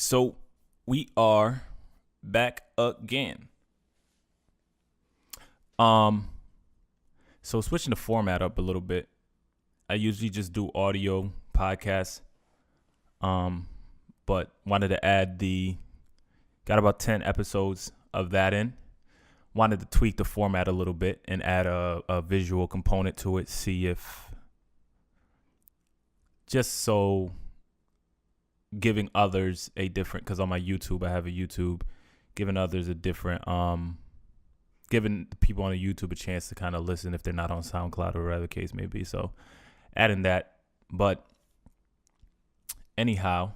So we are back again. So switching the format up a little bit. I usually just do audio podcasts. But wanted to add got about 10 episodes of that in. Wanted to tweak the format a little bit and add a visual component to it. See if just so giving others a different, because on my YouTube, I have a YouTube, giving others a different, giving the people on the YouTube a chance to kind of listen if they're not on SoundCloud or whatever the case may be. So adding that. But anyhow,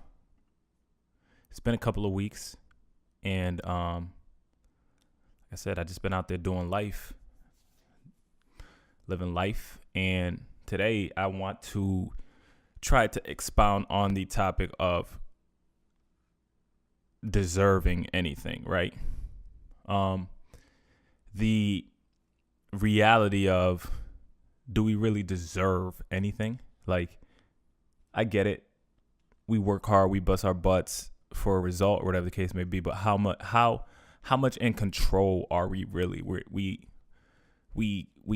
it's been a couple of weeks, and like I said, I just been out there doing life, living life. And today I want to try to expound on the topic of deserving anything, right? The reality of, do we really deserve anything? Like, I get it. We work hard, we bust our butts for a result or whatever the case may be, but how much in control are we really? We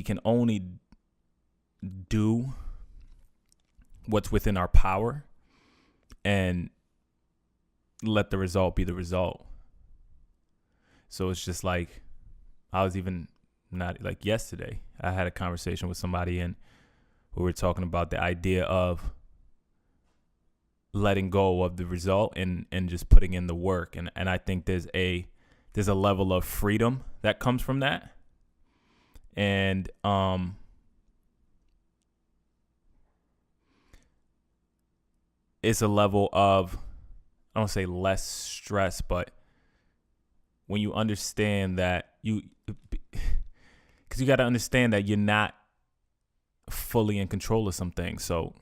can only do what's within our power and let the result be the result. So it's just like, I was even not like yesterday, I had a conversation with somebody and we were talking about the idea of letting go of the result and just putting in the work. And I think there's a level of freedom that comes from that. And it's a level of, I don't say less stress, but when you understand that because you got to understand that you're not fully in control of some things. So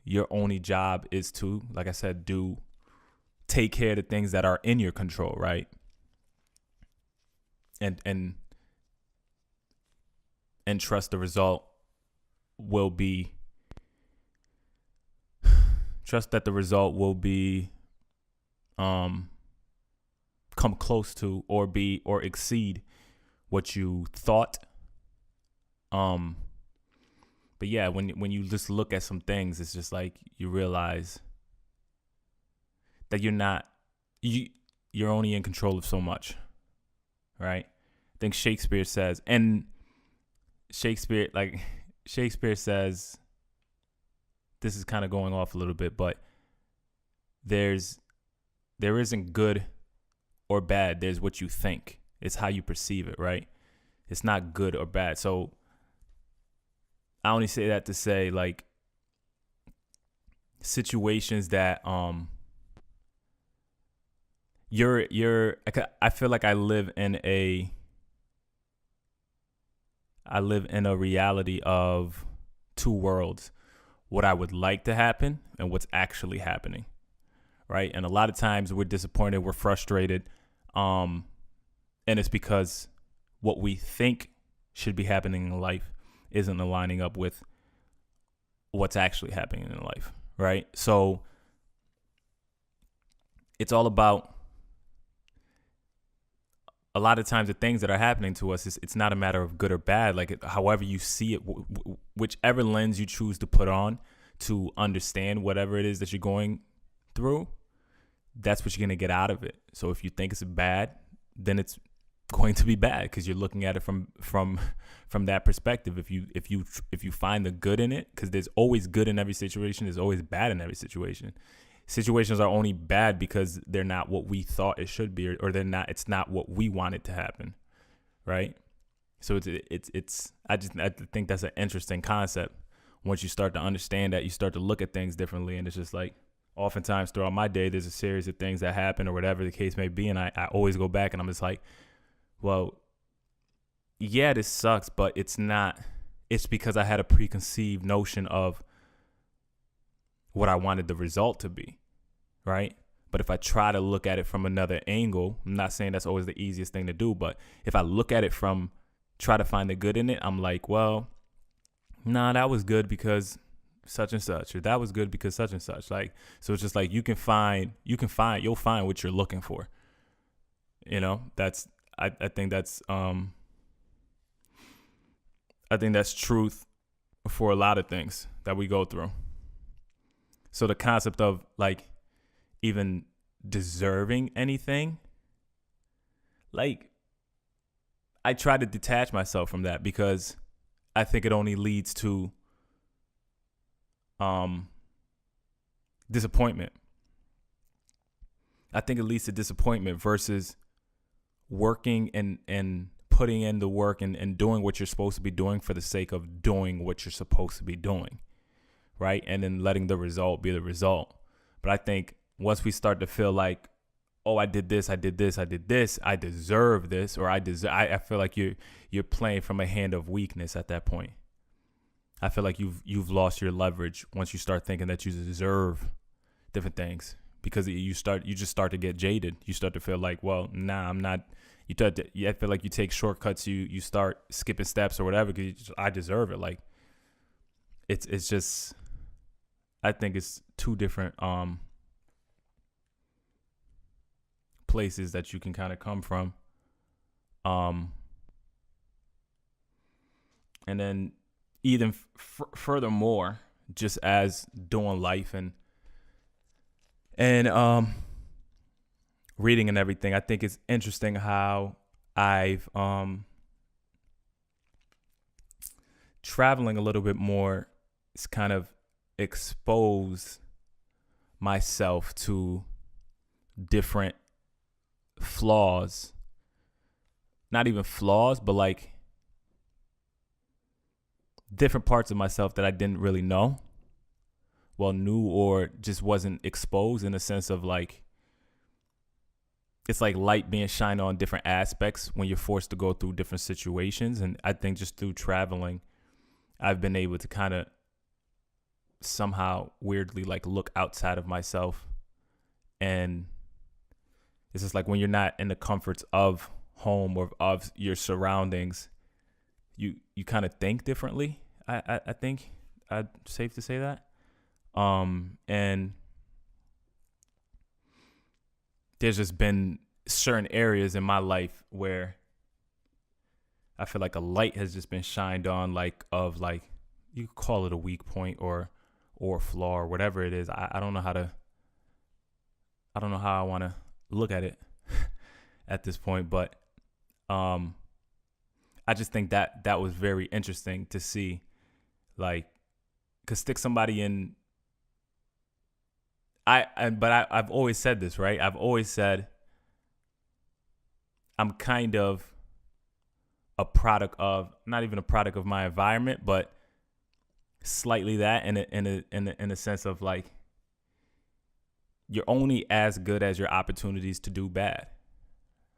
your only job is to, like I said, take care of the things that are in your control, right? And trust the result will be, trust that the result will be come close to or exceed what you thought. But yeah, when you just look at some things, it's just like you realize that you're only in control of so much, right? I think Shakespeare says, this is kind of going off a little bit, but there isn't good or bad. There's what you think. It's how you perceive it, right? It's not good or bad. So I only say that to say, like, situations that I feel like I live in a reality of two worlds: what I would like to happen and what's actually happening, right? And a lot of times we're disappointed, we're frustrated, and it's because what we think should be happening in life isn't aligning up with what's actually happening in life, right? So it's all about, a lot of times the things that are happening to us, it's not a matter of good or bad. Like, however you see it, whichever lens you choose to put on to understand whatever it is that you're going through, that's what you're going to get out of it. So if you think it's bad, then it's going to be bad because you're looking at it from that perspective. If you find the good in it, because there's always good in every situation, there's always bad in every situation. Situations are only bad because they're not what we thought it should be, or it's not what we want it to happen, right? So I think that's an interesting concept. Once you start to understand that, you start to look at things differently. And it's just like, oftentimes throughout my day, there's a series of things that happen or whatever the case may be. And I always go back and I'm just like, well, yeah, this sucks, but it's because I had a preconceived notion of what I wanted the result to be, right? But if I try to look at it from another angle, I'm not saying that's always the easiest thing to do, but if I look at it try to find the good in it, I'm like, well, nah, that was good because such and such, or that was good because such and such. Like, so it's just like you'll find what you're looking for. I think that's truth for a lot of things that we go through. So the concept of like even deserving anything, like I try to detach myself from that because I think it only leads to disappointment. I think it leads to disappointment versus working and putting in the work and doing what you're supposed to be doing for the sake of doing what you're supposed to be doing, right? And then letting the result be the result. But I think once we start to feel like, oh, I did this, I deserve this, or I feel like you're playing from a hand of weakness at that point. I feel like you've lost your leverage once you start thinking that you deserve different things, because you just start to get jaded. You start to feel like, well, nah, I'm not. I feel like you take shortcuts. You start skipping steps or whatever because I deserve it. Like it's just, I think it's two different places that you can kind of come from. And then even furthermore, just as doing life and reading and everything, I think it's interesting how I've traveling a little bit more. It's kind of exposed myself to different flaws, not even flaws, but like different parts of myself that I didn't really knew or just wasn't exposed, in the sense of like, it's like light being shined on different aspects when you're forced to go through different situations. And I think just through traveling, I've been able to kind of somehow weirdly like look outside of myself. And it's just like when you're not in the comforts of home or of your surroundings, you kind of think differently. I think it's safe to say that. And there's just been certain areas in my life where I feel like a light has just been shined on, like you could call it a weak point or a flaw or whatever it is. I don't know how I want to look at it at this point, but I just think that was very interesting to see, like, cause stick somebody in. I've always said this, right? I've always said I'm kind of a product of, not even a product of my environment, but slightly that in a sense of like, you're only as good as your opportunities to do bad,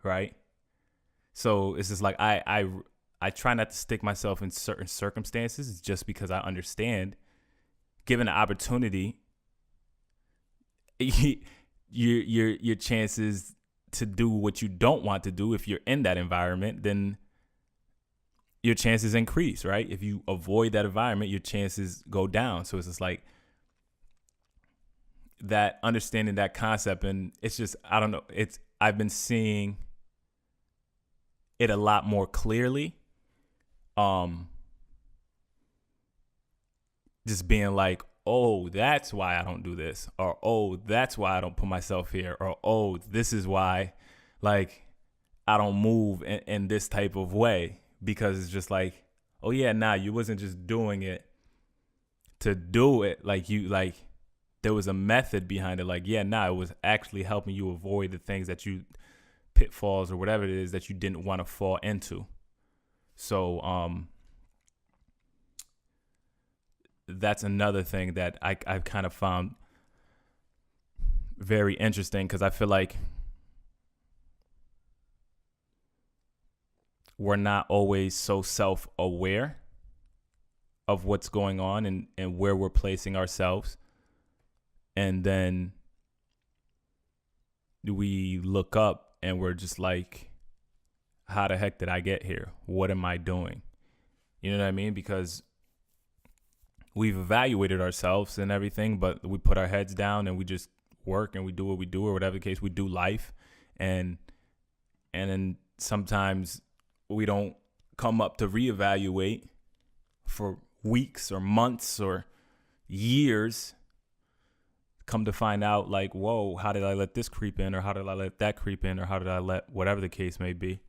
right? So it's just like I try not to stick myself in certain circumstances just because I understand, given the opportunity, your chances to do what you don't want to do, if you're in that environment, then your chances increase, right? If you avoid that environment, your chances go down. So it's just like that, understanding that concept. And it's just, I don't know, I've been seeing it a lot more clearly. Just being like, oh, that's why I don't do this, or oh, that's why I don't put myself here, or oh, this is why, like, I don't move in this type of way, because it's just like, oh yeah, nah, you wasn't just doing it to do it, like there was a method behind it, like, yeah, nah, it was actually helping you avoid the things that you, pitfalls or whatever it is that you didn't want to fall into. So that's another thing that I've kind of found very interesting, because I feel like we're not always so self-aware of what's going on and where we're placing ourselves. And then we look up and we're just like, how the heck did I get here? What am I doing? You know what I mean? Because we've evaluated ourselves and everything, but we put our heads down and we just work and we do what we do, or whatever the case, we do life. And then sometimes we don't come up to reevaluate for weeks or months or years. Come to find out, like, whoa, how did I let this creep in, or how did I let that creep in, or how did I let whatever the case may be.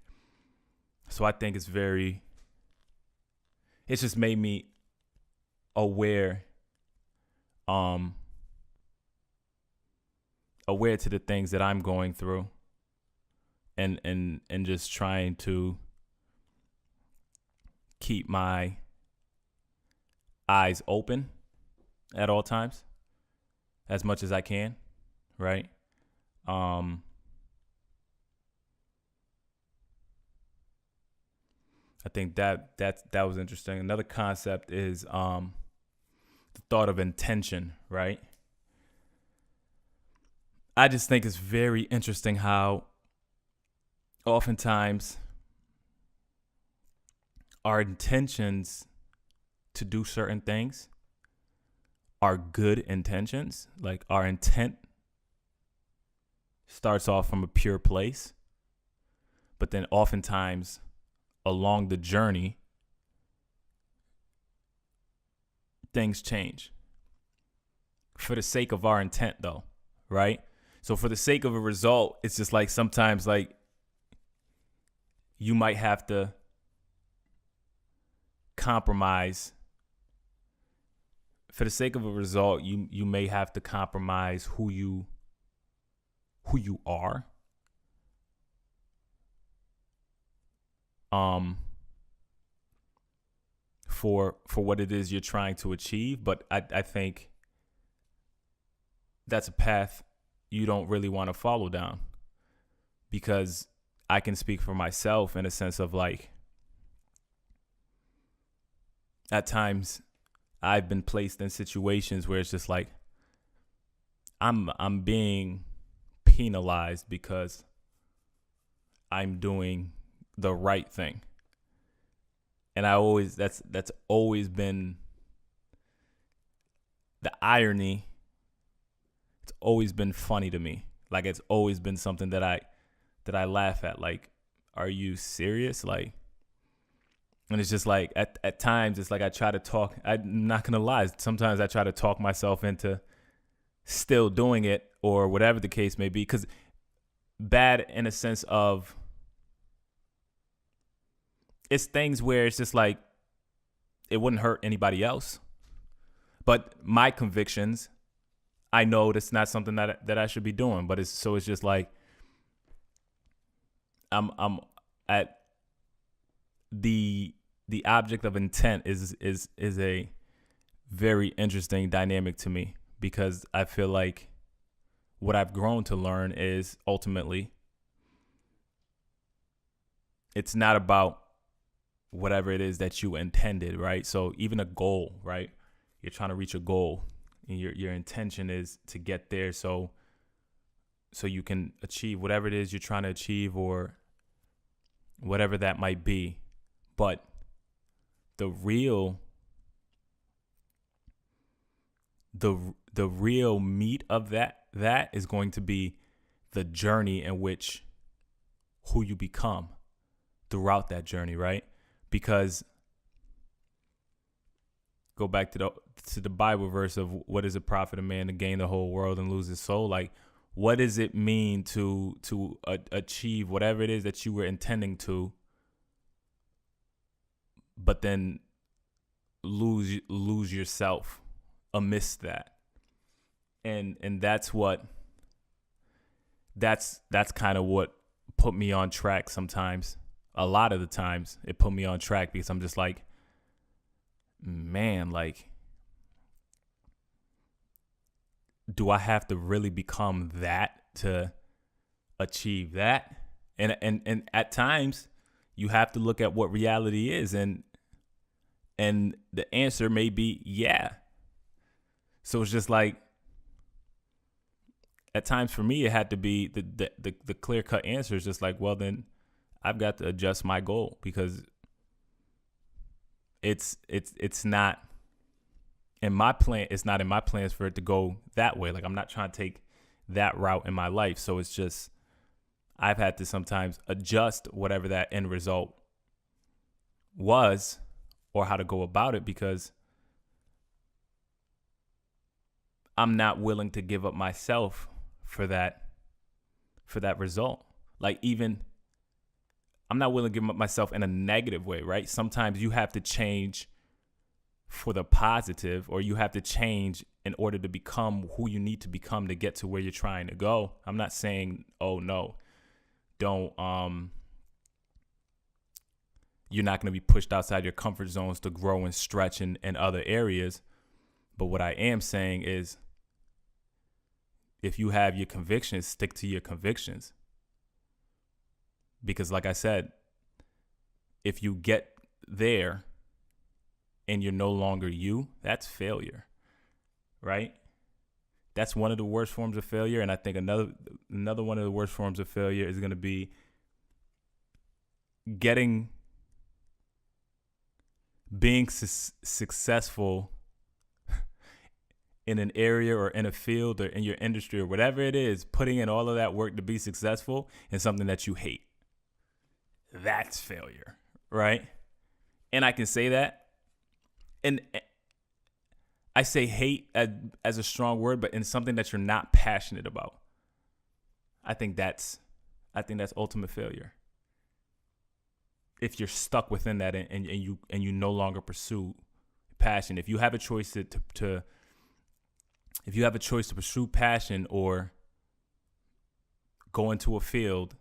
So I think it's just made me aware to the things that I'm going through, and just trying to keep my eyes open at all times as much as I can, right? I think that was interesting. Another concept is the thought of intention, right? I just think it's very interesting how oftentimes our intentions to do certain things are good intentions. Like, our intent starts off from a pure place, but then oftentimes along the journey, things change for the sake of our intent, though, right? So for the sake of a result, it's just like sometimes, like, you might have to compromise. For the sake of a result, you may have to compromise who you are. For what it is you're trying to achieve. But I think that's a path you don't really want to follow down, because I can speak for myself in a sense of, like, at times I've been placed in situations where it's just like I'm being penalized because I'm doing the right thing. And that's always been the irony. It's always been funny to me. Like, it's always been something that I laugh at. Like, are you serious? Like, and it's just like at times it's like I try to talk. I'm not gonna lie. Sometimes I try to talk myself into still doing it, or whatever the case may be. Because bad in a sense of, it's things where it's just like it wouldn't hurt anybody else, but my convictions, I know that's not something that I should be doing. But it's just like I'm at the object of intent is a very interesting dynamic to me, because I feel like what I've grown to learn is ultimately it's not about whatever it is that you intended, right? So even a goal, right? You're trying to reach a goal, and your intention is to get there so you can achieve whatever it is you're trying to achieve, or whatever that might be. But the real meat of that is going to be the journey in which who you become throughout that journey, right? Because go back to the Bible verse of, what does it profit a man to gain the whole world and lose his soul? Like, what does it mean to achieve whatever it is that you were intending to, but then lose yourself amidst that? And that's kind of what put me on track sometimes. A lot of the times it put me on track, because I'm just like, man, like, do I have to really become that to achieve that? And at times you have to look at what reality is, and the answer may be yeah. So it's just like, at times for me, it had to be the clear-cut answer is just like, well, then I've got to adjust my goal, because it's not in my plan, it's not in my plans for it to go that way. Like, I'm not trying to take that route in my life. So it's just, I've had to sometimes adjust whatever that end result was or how to go about it, because I'm not willing to give up myself for that result. Like, even I'm not willing to give up myself in a negative way, right? Sometimes you have to change for the positive, or you have to change in order to become who you need to become to get to where you're trying to go. I'm not saying, oh no, don't, you're not going to be pushed outside your comfort zones to grow and stretch in other areas. But what I am saying is, if you have your convictions, stick to your convictions. Because like I said, if you get there and you're no longer you, that's failure, right? That's one of the worst forms of failure. And I think another one of the worst forms of failure is going to be being successful in an area or in a field or in your industry or whatever it is, putting in all of that work to be successful in something that you hate. That's failure, right? And I can say that. And I say hate as a strong word, but in something that you're not passionate about. I think that's ultimate failure. If you're stuck within that and you no longer pursue passion, if you have a choice to pursue passion or go into a field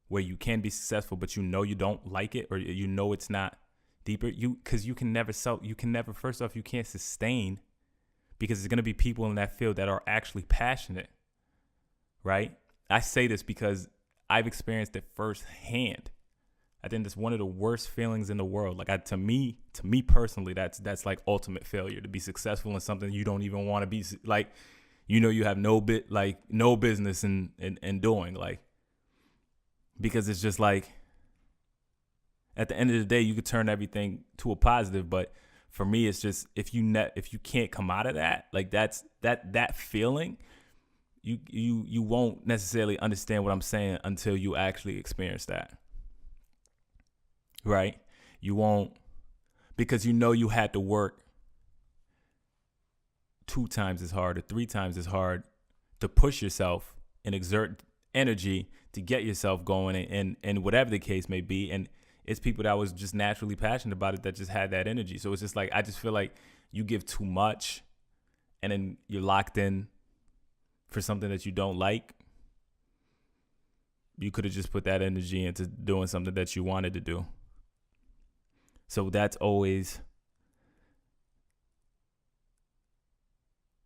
where you can be successful, but you know you don't like it, or you know it's not deeper, because you can never first off, you can't sustain, because there's going to be people in that field that are actually passionate, right? I say this because I've experienced it firsthand. I think that's one of the worst feelings in the world. Like, to me personally, that's like ultimate failure, to be successful in something you don't even want to be, like, you have no business in doing, like, because it's just like, at the end of the day, you could turn everything to a positive, but for me, it's just, if you can't come out of that, like, that feeling, you won't necessarily understand what I'm saying until you actually experience that. Right? You won't, because you had to work 2 times as hard or 3 times as hard to push yourself and exert energy to get yourself going, and whatever the case may be. And it's people that was just naturally passionate about it that just had that energy. So it's just like, I just feel like you give too much and then you're locked in for something that you don't like. You could have just put that energy into doing something that you wanted to do. So that's always,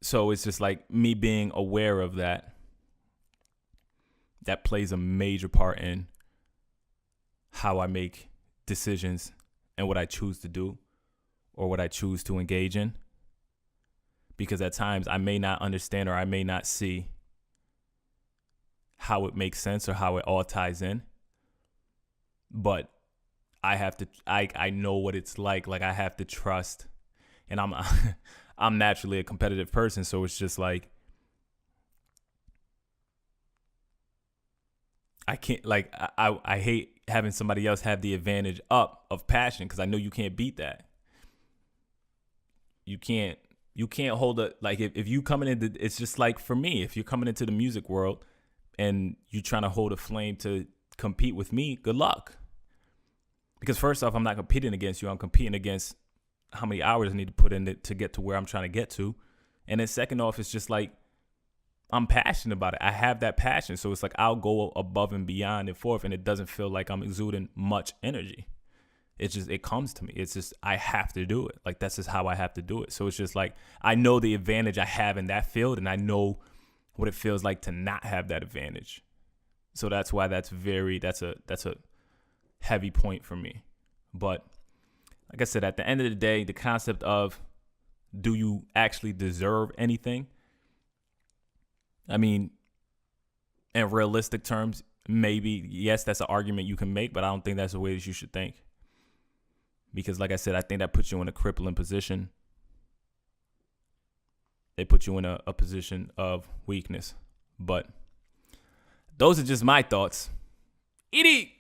so it's just like me being aware of that plays a major part in how I make decisions and what I choose to do or what I choose to engage in. Because at times I may not understand, or I may not see how it makes sense or how it all ties in. But I know what it's like. Like, I have to trust, and I'm naturally a competitive person. So it's just like, I can't, like, I hate having somebody else have the advantage of passion, because I know you can't beat that. You can't hold it. Like, if you coming into, it's just like, for me, if you're coming into the music world and you're trying to hold a flame to compete with me, good luck. Because first off, I'm not competing against you. I'm competing against how many hours I need to put in to get to where I'm trying to get to. And then second off, it's just like, I'm passionate about it. I have that passion. So it's like, I'll go above and beyond and forth, and it doesn't feel like I'm exuding much energy. It's just, it comes to me. It's just, I have to do it. Like, that's just how I have to do it. So it's just like, I know the advantage I have in that field, and I know what it feels like to not have that advantage. So that's why that's a heavy point for me. But like I said, at the end of the day, the concept of, do you actually deserve anything? I mean, in realistic terms, maybe, yes, that's an argument you can make, but I don't think that's the way that you should think. Because like I said, I think that puts you in a crippling position they put you in a position of weakness. But those are just my thoughts. Edie!